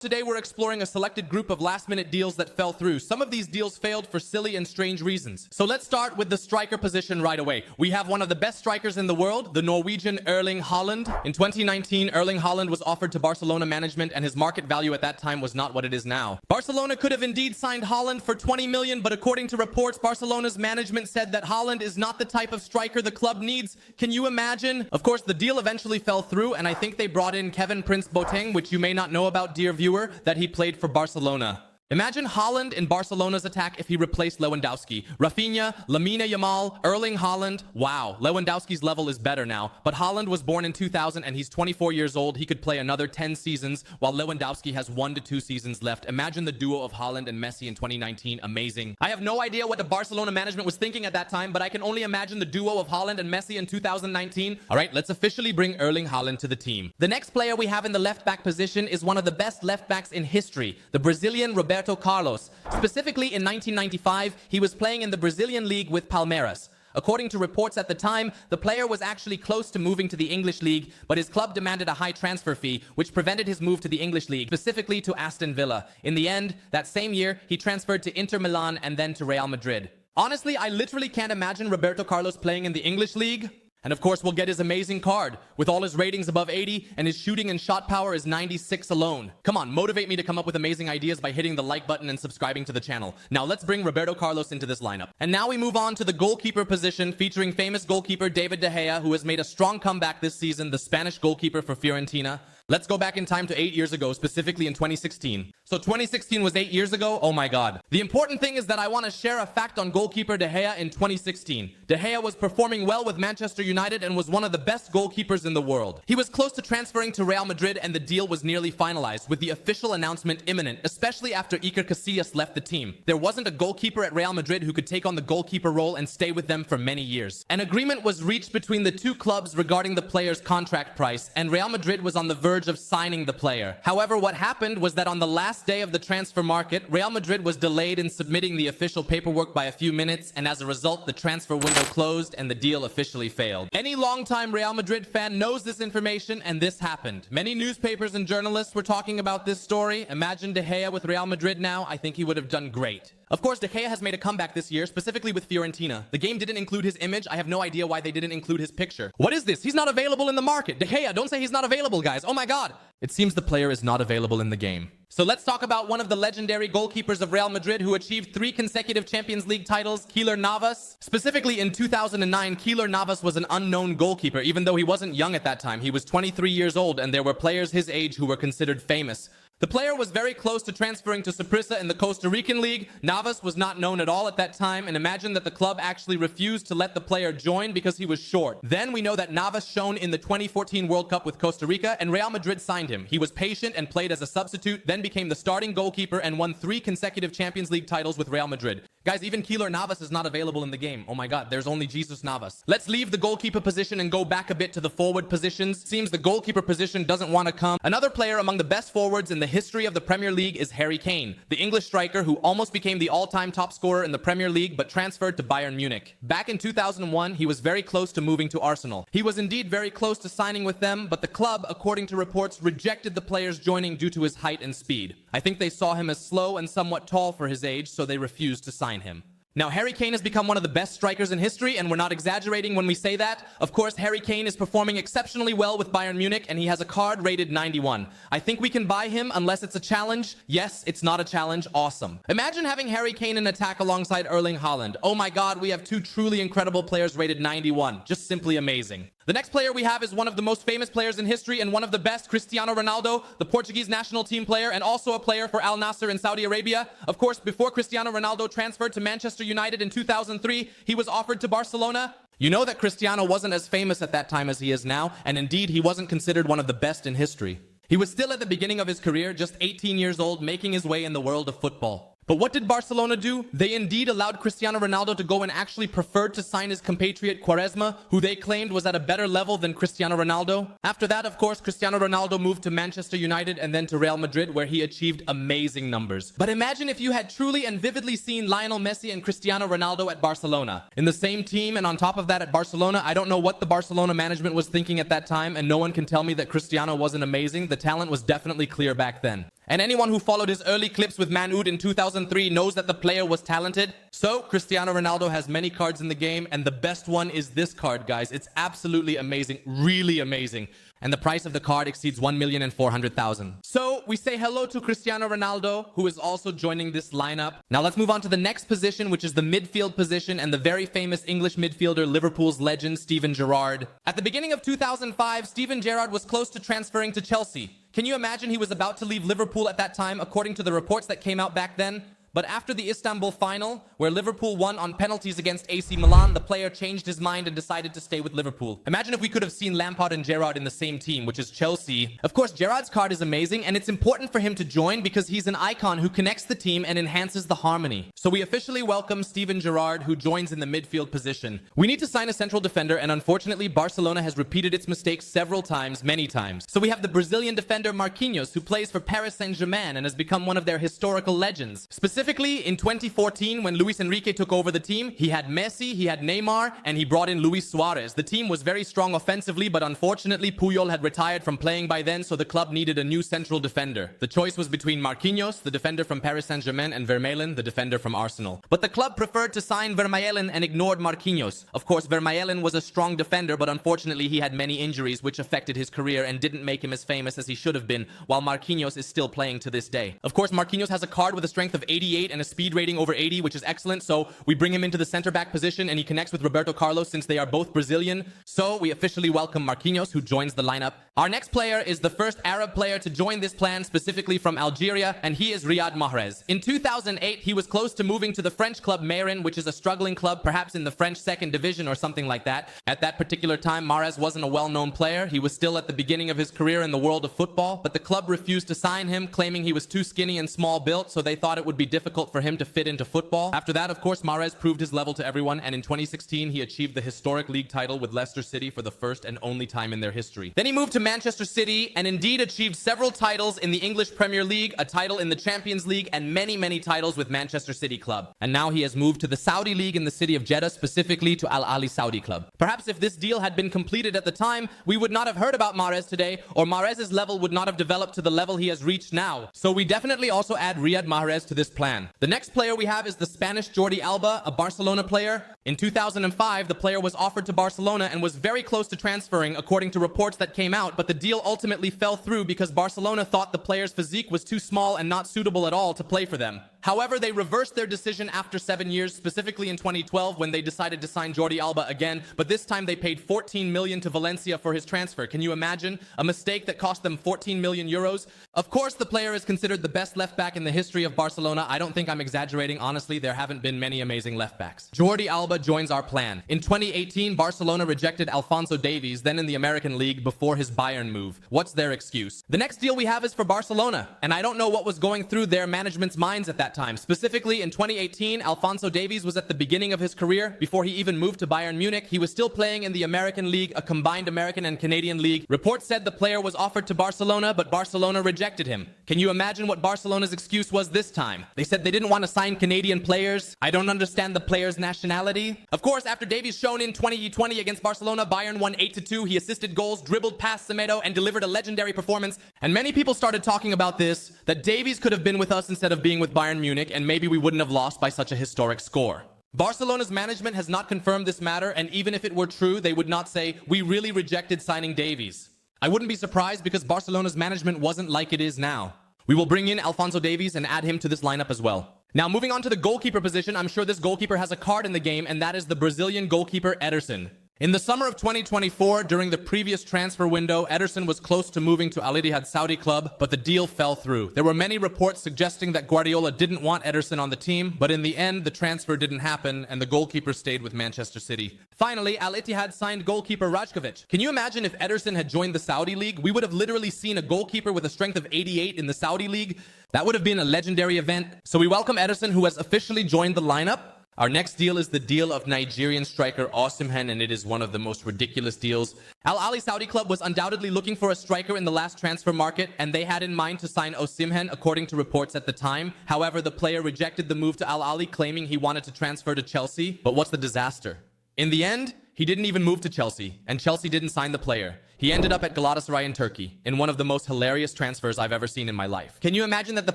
Today we're exploring a selected group of last-minute deals that fell through. Some of these deals failed for silly and strange reasons. So let's start with the striker position right away. We have one of the best strikers in the world, the Norwegian Erling Haaland. In 2019, Erling Haaland was offered to Barcelona management and his market value at that time was not what it is now. Barcelona could have indeed signed Haaland for 20 million, but according to reports, Barcelona's management said that Haaland is not the type of striker the club needs. Can you imagine? Of course, the deal eventually fell through, and I think they brought in Kevin Prince Boateng, which you may not know about, dear viewer, that he played for Barcelona. Imagine Haaland in Barcelona's attack if he replaced Lewandowski. Rafinha, Lamine Yamal, Erling Haaland. Wow, Lewandowski's level is better now. But Haaland was born in 2000 and he's 24 years old. He could play another 10 seasons while Lewandowski has 1 to 2 seasons left. Imagine the duo of Haaland and Messi in 2019. Amazing. I have no idea what the Barcelona management was thinking at that time, but I can only imagine the duo of Haaland and Messi in 2019. All right, let's officially bring Erling Haaland to the team. The next player we have in the left back position is one of the best left backs in history, the Brazilian Roberto Carlos. Specifically in 1995, he was playing in the Brazilian league with Palmeiras. According to reports at the time, the player was actually close to moving to the English league, but his club demanded a high transfer fee, which prevented his move to the English league, specifically to Aston Villa. In the end, that same year, he transferred to Inter Milan and then to Real Madrid. Honestly, I literally can't imagine Roberto Carlos playing in the English league. And of course, we'll get his amazing card. With all his ratings above 80 and his shooting and shot power is 96 alone. Come on, motivate me to come up with amazing ideas by hitting the like button and subscribing to the channel. Now let's bring Roberto Carlos into this lineup. And now we move on to the goalkeeper position, featuring famous goalkeeper David De Gea, who has made a strong comeback this season, the Spanish goalkeeper for Fiorentina. Let's go back in time to 8 years ago, specifically in 2016. So 2016 was 8 years ago? Oh my god. The important thing is that I want to share a fact on goalkeeper De Gea in 2016. De Gea was performing well with Manchester United and was one of the best goalkeepers in the world. He was close to transferring to Real Madrid and the deal was nearly finalized, with the official announcement imminent, especially after Iker Casillas left the team. There wasn't a goalkeeper at Real Madrid who could take on the goalkeeper role and stay with them for many years. An agreement was reached between the two clubs regarding the player's contract price, and Real Madrid was on the verge of signing the player. However, what happened was that on the last day of the transfer market, Real Madrid was delayed in submitting the official paperwork by a few minutes, and as a result, the transfer window closed and the deal officially failed. Any longtime Real Madrid fan knows this information, and this happened. Many newspapers and journalists were talking about this story. Imagine De Gea with Real Madrid now. I think he would have done great. Of course, De Gea has made a comeback this year, specifically with Fiorentina. The game didn't include his image. I have no idea why they didn't include his picture. What is this? He's not available in the market. De Gea, don't say he's not available, guys. Oh my god. It seems the player is not available in the game. So let's talk about one of the legendary goalkeepers of Real Madrid who achieved 3 consecutive Champions League titles, Keylor Navas. Specifically in 2009, Keylor Navas was an unknown goalkeeper, even though he wasn't young at that time. He was 23 years old, and there were players his age who were considered famous. The player was very close to transferring to Saprissa in the Costa Rican league. Navas was not known at all at that time, and imagine that the club actually refused to let the player join because he was short. Then we know that Navas shone in the 2014 World Cup with Costa Rica, and Real Madrid signed him. He was patient and played as a substitute, then became the starting goalkeeper and won 3 consecutive Champions League titles with Real Madrid. Guys, even Keylor Navas is not available in the game. Oh my god, there's only Jesus Navas. Let's leave the goalkeeper position and go back a bit to the forward positions. Seems the goalkeeper position doesn't want to come. Another player among the best forwards in the history of the Premier League is Harry Kane, the English striker who almost became the all-time top scorer in the Premier League but transferred to Bayern Munich. Back in 2001, he was very close to moving to Arsenal. He was indeed very close to signing with them, but the club, according to reports, rejected the player's joining due to his height and speed. I think they saw him as slow and somewhat tall for his age, so they refused to sign him. Now, Harry Kane has become one of the best strikers in history, and we're not exaggerating when we say that. Of course, Harry Kane is performing exceptionally well with Bayern Munich, and he has a card rated 91. I think we can buy him unless it's a challenge. Yes, it's not a challenge. Awesome. Imagine having Harry Kane in attack alongside Erling Haaland. Oh my god, we have 2 truly incredible players rated 91. Just simply amazing. The next player we have is one of the most famous players in history and one of the best, Cristiano Ronaldo, the Portuguese national team player and also a player for Al Nassr in Saudi Arabia. Of course, before Cristiano Ronaldo transferred to Manchester United in 2003, he was offered to Barcelona. You know that Cristiano wasn't as famous at that time as he is now, and indeed, he wasn't considered one of the best in history. He was still at the beginning of his career, just 18 years old, making his way in the world of football. But what did Barcelona do? They indeed allowed Cristiano Ronaldo to go and actually preferred to sign his compatriot Quaresma, who they claimed was at a better level than Cristiano Ronaldo. After that, of course, Cristiano Ronaldo moved to Manchester United and then to Real Madrid, where he achieved amazing numbers. But imagine if you had truly and vividly seen Lionel Messi and Cristiano Ronaldo at Barcelona. In the same team, and on top of that at Barcelona, I don't know what the Barcelona management was thinking at that time, and no one can tell me that Cristiano wasn't amazing. The talent was definitely clear back then. And anyone who followed his early clips with Man Ut in 2003 knows that the player was talented. So, Cristiano Ronaldo has many cards in the game, and the best one is this card, guys. It's absolutely amazing, really amazing. And the price of the card exceeds 1,400,000. So, we say hello to Cristiano Ronaldo, who is also joining this lineup. Now, let's move on to the next position, which is the midfield position, and the very famous English midfielder, Liverpool's legend, Steven Gerrard. At the beginning of 2005, Steven Gerrard was close to transferring to Chelsea. Can you imagine he was about to leave Liverpool at that time, according to the reports that came out back then? But after the Istanbul final, where Liverpool won on penalties against AC Milan, the player changed his mind and decided to stay with Liverpool. Imagine if we could have seen Lampard and Gerrard in the same team, which is Chelsea. Of course, Gerrard's card is amazing, and it's important for him to join because he's an icon who connects the team and enhances the harmony. So we officially welcome Steven Gerrard, who joins in the midfield position. We need to sign a central defender, and unfortunately, Barcelona has repeated its mistakes several times, many times. So we have the Brazilian defender Marquinhos, who plays for Paris Saint-Germain and has become one of their historical legends. Specifically, in 2014, when Luis Enrique took over the team, he had Messi, he had Neymar, and he brought in Luis Suarez. The team was very strong offensively, but unfortunately, Puyol had retired from playing by then, so the club needed a new central defender. The choice was between Marquinhos, the defender from Paris Saint-Germain, and Vermaelen, the defender from Arsenal. But the club preferred to sign Vermaelen and ignored Marquinhos. Of course, Vermaelen was a strong defender, but unfortunately, he had many injuries, which affected his career and didn't make him as famous as he should have been, while Marquinhos is still playing to this day. Of course, Marquinhos has a card with a strength of 88 and a speed rating over 80, which is excellent, so we bring him into the center back position and he connects with Roberto Carlos since they are both Brazilian. So we officially welcome Marquinhos, who joins the lineup. Our next player is the first Arab player to join this plan, specifically from Algeria, and he is Riyad Mahrez. In 2008, he was close to moving to the French club Meyrin, which is a struggling club, perhaps in the French second division or something like that. At that particular time, Mahrez wasn't a well-known player. He was still at the beginning of his career in the world of football, but the club refused to sign him, claiming he was too skinny and small built, so they thought it would be difficult for him to fit into football. After that, of course, Mahrez proved his level to everyone, and in 2016, he achieved the historic league title with Leicester City for the first and only time in their history. Then he moved to Manchester City and indeed achieved several titles in the English Premier League, a title in the Champions League, and many, many titles with Manchester City club. And now he has moved to the Saudi League in the city of Jeddah, specifically to Al Ahly Saudi club. Perhaps if this deal had been completed at the time, we would not have heard about Mahrez today, or Mahrez's level would not have developed to the level he has reached now. So we definitely also add Riyad Mahrez to this plan. The next player we have is the Spanish Jordi Alba, a Barcelona player. In 2005, the player was offered to Barcelona and was very close to transferring, according to reports that came out, but the deal ultimately fell through because Barcelona thought the player's physique was too small and not suitable at all to play for them. However, they reversed their decision after 7 years, specifically in 2012 when they decided to sign Jordi Alba again, but this time they paid 14 million to Valencia for his transfer. Can you imagine? A mistake that cost them 14 million euros. Of course, the player is considered the best left back in the history of Barcelona. I don't think I'm exaggerating. Honestly, there haven't been many amazing left backs. Jordi Alba joins our plan. In 2018, Barcelona rejected Alfonso Davies, then in the American League, before his Bayern move. What's their excuse? The next deal we have is for Barcelona, and I don't know what was going through their management's minds at that time. Specifically, in 2018, Alfonso Davies was at the beginning of his career. Before he even moved to Bayern Munich, he was still playing in the American League, a combined American and Canadian league. Reports said the player was offered to Barcelona, but Barcelona rejected him. Can you imagine what Barcelona's excuse was this time? They said they didn't want to sign Canadian players. I don't understand the player's nationality. Of course, after Davies shone in 2020 against Barcelona, Bayern won 8-2. He assisted goals, dribbled past Semedo, and delivered a legendary performance. And many people started talking about this, that Davies could have been with us instead of being with Bayern Munich, and maybe we wouldn't have lost by such a historic score. Barcelona's management has not confirmed this matter, and even if it were true, they would not say, we really rejected signing Davies. I wouldn't be surprised because Barcelona's management wasn't like it is now. We will bring in Alfonso Davies and add him to this lineup as well. Now, moving on to the goalkeeper position, I'm sure this goalkeeper has a card in the game, and that is the Brazilian goalkeeper Ederson. In the summer of 2024, during the previous transfer window, Ederson was close to moving to Al Ittihad Saudi club, but the deal fell through. There were many reports suggesting that Guardiola didn't want Ederson on the team, but in the end, the transfer didn't happen, and the goalkeeper stayed with Manchester City. Finally, Al Ittihad signed goalkeeper Rajkovic. Can you imagine if Ederson had joined the Saudi league? We would have literally seen a goalkeeper with a strength of 88 in the Saudi league. That would have been a legendary event. So we welcome Ederson, who has officially joined the lineup. Our next deal is the deal of Nigerian striker Osimhen, and it is one of the most ridiculous deals. Al Ahly Saudi club was undoubtedly looking for a striker in the last transfer market, and they had in mind to sign Osimhen, according to reports at the time. However, the player rejected the move to Al Ahly, claiming he wanted to transfer to Chelsea. But what's the disaster? In the end, he didn't even move to Chelsea, and Chelsea didn't sign the player. He ended up at Galatasaray in Turkey, in one of the most hilarious transfers I've ever seen in my life. Can you imagine that the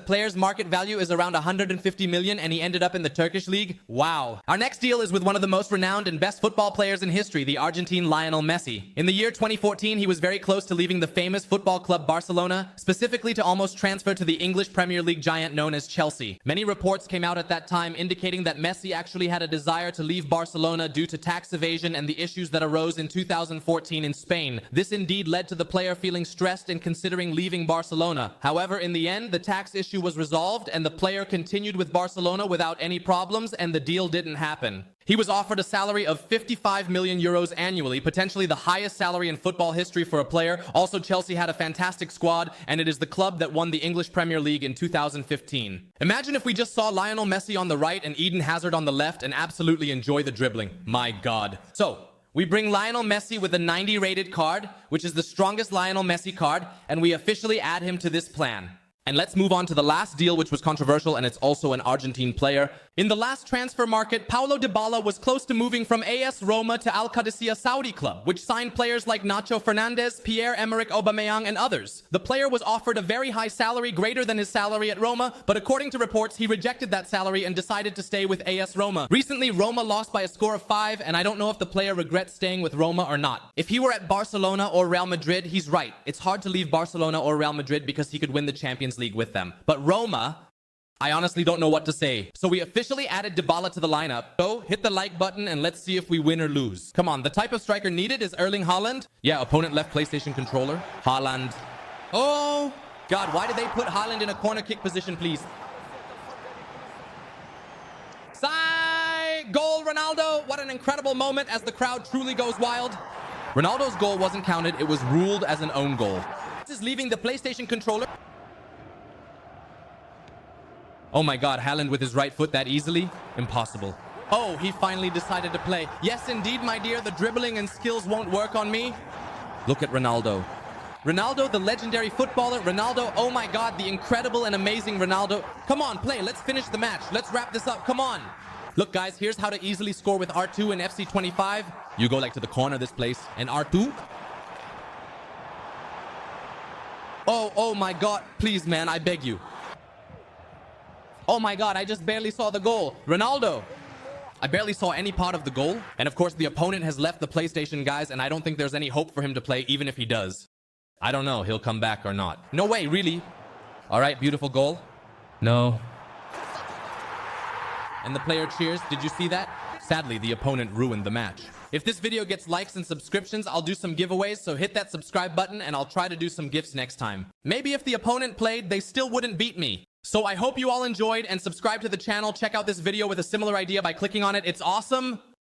player's market value is around 150 million and he ended up in the Turkish league? Wow. Our next deal is with one of the most renowned and best football players in history, the Argentine Lionel Messi. In the year 2014, he was very close to leaving the famous football club Barcelona, specifically to almost transfer to the English Premier League giant known as Chelsea. Many reports came out at that time indicating that Messi actually had a desire to leave Barcelona due to tax evasion and the issues that arose in 2014 in Spain. This indeed led to the player feeling stressed and considering leaving Barcelona. However, in the end, the tax issue was resolved and the player continued with Barcelona without any problems, and the deal didn't happen. He was offered a salary of 55 million euros annually, potentially the highest salary in football history for a player. Also, Chelsea had a fantastic squad, and it is the club that won the English Premier League in 2015. Imagine if we just saw Lionel Messi on the right and Eden Hazard on the left and absolutely enjoy the dribbling. My God. So, we bring Lionel Messi with a 90 rated card, which is the strongest Lionel Messi card, and we officially add him to this plan. And let's move on to the last deal, which was controversial, and it's also an Argentine player. In the last transfer market, Paulo Dybala was close to moving from AS Roma to Al Qadisiyah Saudi club, which signed players like Nacho Fernandez, Pierre-Emerick Aubameyang, and others. The player was offered a very high salary, greater than his salary at Roma, but according to reports, he rejected that salary and decided to stay with AS Roma. Recently, Roma lost by a score of 5, and I don't know if the player regrets staying with Roma or not. If he were at Barcelona or Real Madrid, he's right. It's hard to leave Barcelona or Real Madrid because he could win the Champions League with them. But Roma, I honestly don't know what to say. So we officially added Dybala to the lineup. So hit the like button and let's see if we win or lose. Come on, the type of striker needed is Erling Haaland. Yeah, opponent left PlayStation controller. Haaland. Oh, God, why did they put Haaland in a corner kick position, please? Goal, Ronaldo. What an incredible moment as the crowd truly goes wild. Ronaldo's goal wasn't counted. It was ruled as an own goal. This is leaving the PlayStation controller. Oh my God, Haaland with his right foot that easily? Impossible. Oh, he finally decided to play. Yes, indeed, my dear, the dribbling and skills won't work on me. Look at Ronaldo. Ronaldo, the legendary footballer. Ronaldo, oh my God, the incredible and amazing Ronaldo. Come on, play. Let's finish the match. Let's wrap this up. Come on. Look, guys, here's how to easily score with R2 and FC25. You go like to the corner of this place and R2. Oh my God. Please, man, I beg you. Oh my God, I just barely saw the goal. Ronaldo. I barely saw any part of the goal. And of course, the opponent has left the PlayStation, guys, and I don't think there's any hope for him to play, even if he does. I don't know, he'll come back or not. No way, really. All right, beautiful goal. No. And the player cheers. Did you see that? Sadly, the opponent ruined the match. If this video gets likes and subscriptions, I'll do some giveaways, so hit that subscribe button and I'll try to do some gifts next time. Maybe if the opponent played, they still wouldn't beat me. So I hope you all enjoyed and subscribe to the channel. Check out this video with a similar idea by clicking on it. It's awesome.